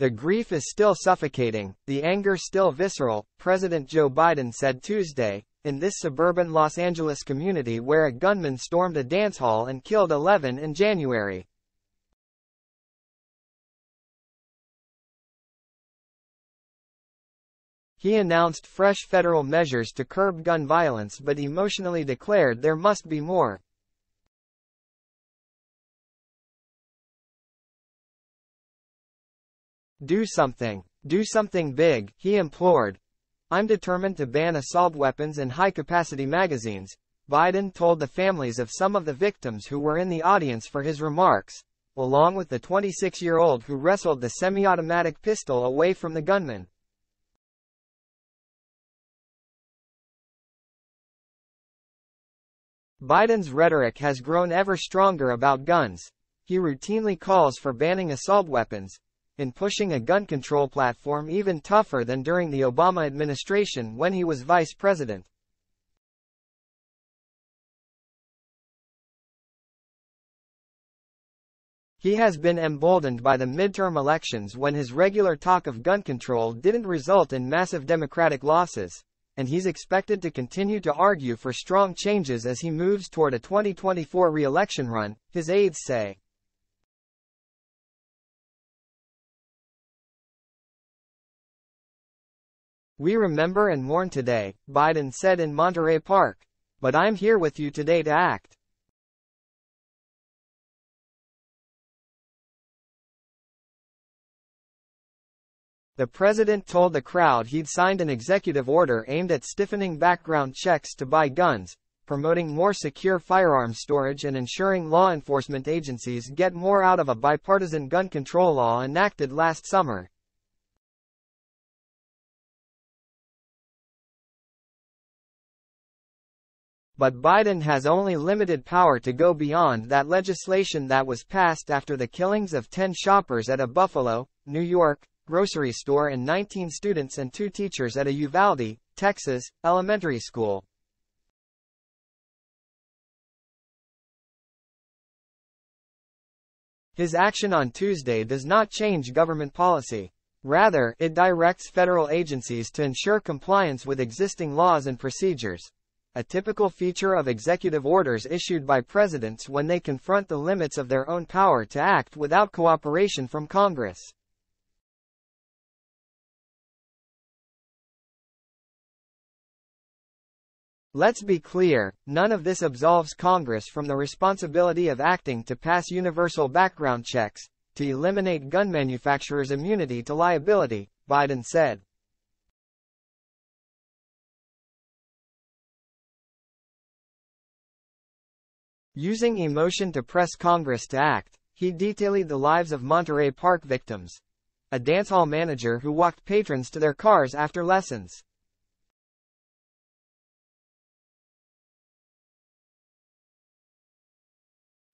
The grief is still suffocating, the anger still visceral, President Joe Biden said Tuesday, in this suburban Los Angeles community where a gunman stormed a dance hall and killed 11 in January. He announced fresh federal measures to curb gun violence but emotionally declared there must be more. Do something big, he implored. I'm determined to ban assault weapons and high-capacity magazines, Biden told the families of some of the victims who were in the audience for his remarks, along with the 26-year-old who wrestled the semi-automatic pistol away from the gunman. Biden's rhetoric has grown ever stronger about guns. He routinely calls for banning assault weapons, in pushing a gun control platform even tougher than during the Obama administration when he was vice president. He has been emboldened by the midterm elections when his regular talk of gun control didn't result in massive Democratic losses, and he's expected to continue to argue for strong changes as he moves toward a 2024 re-election run, his aides say. We remember and mourn today, Biden said in Monterey Park. But I'm here with you today to act. The president told the crowd he'd signed an executive order aimed at stiffening background checks to buy guns, promoting more secure firearms storage and ensuring law enforcement agencies get more out of a bipartisan gun control law enacted last summer. But Biden has only limited power to go beyond that legislation that was passed after the killings of 10 shoppers at a Buffalo, New York, grocery store and 19 students and 2 teachers at a Uvalde, Texas, elementary school. His action on Tuesday does not change government policy. Rather, it directs federal agencies to ensure compliance with existing laws and procedures. A typical feature of executive orders issued by presidents when they confront the limits of their own power to act without cooperation from Congress. Let's be clear, none of this absolves Congress from the responsibility of acting to pass universal background checks, to eliminate gun manufacturers' immunity to liability, Biden said. Using emotion to press Congress to act, he detailed the lives of Monterey Park victims, a dancehall manager who walked patrons to their cars after lessons.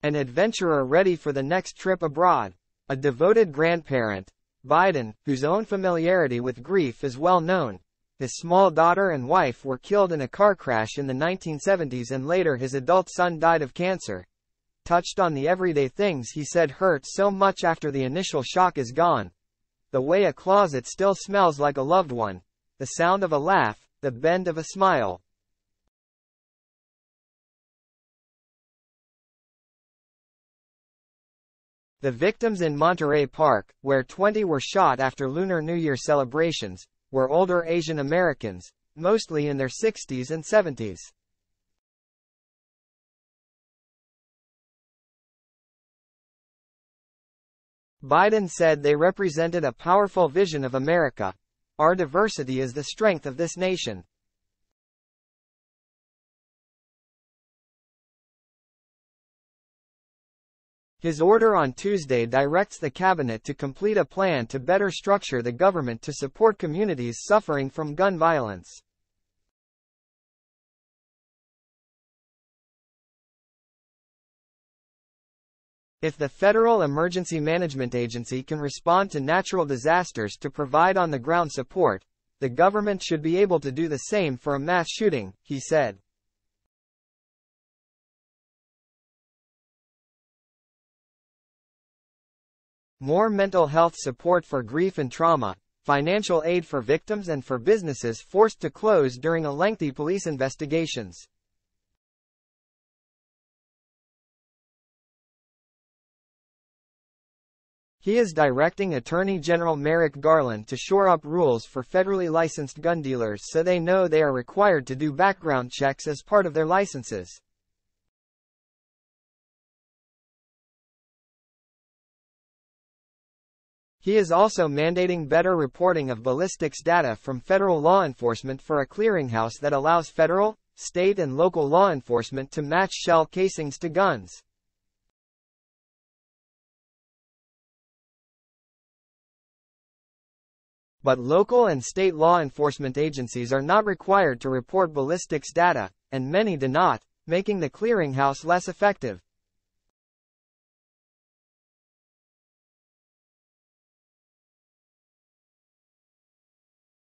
An adventurer ready for the next trip abroad. A devoted grandparent. Biden, whose own familiarity with grief is well known. His small daughter and wife were killed in a car crash in the 1970s and later his adult son died of cancer. Touched on the everyday things he said hurt so much after the initial shock is gone. The way a closet still smells like a loved one. The sound of a laugh, the bend of a smile. The victims in Monterey Park, where 20 were shot after Lunar New Year celebrations, were older Asian Americans, mostly in their 60s and 70s. Biden said they represented a powerful vision of America. Our diversity is the strength of this nation. His order on Tuesday directs the cabinet to complete a plan to better structure the government to support communities suffering from gun violence. If the Federal Emergency Management Agency can respond to natural disasters to provide on-the-ground support, the government should be able to do the same for a mass shooting, he said. more mental health support for grief and trauma, financial aid for victims and for businesses forced to close during a lengthy police investigations. He is directing Attorney General Merrick Garland to shore up rules for federally licensed gun dealers so they know they are required to do background checks as part of their licenses. He is also mandating better reporting of ballistics data from federal law enforcement for a clearinghouse that allows federal, state and local law enforcement to match shell casings to guns. But local and state law enforcement agencies are not required to report ballistics data, and many do not, making the clearinghouse less effective.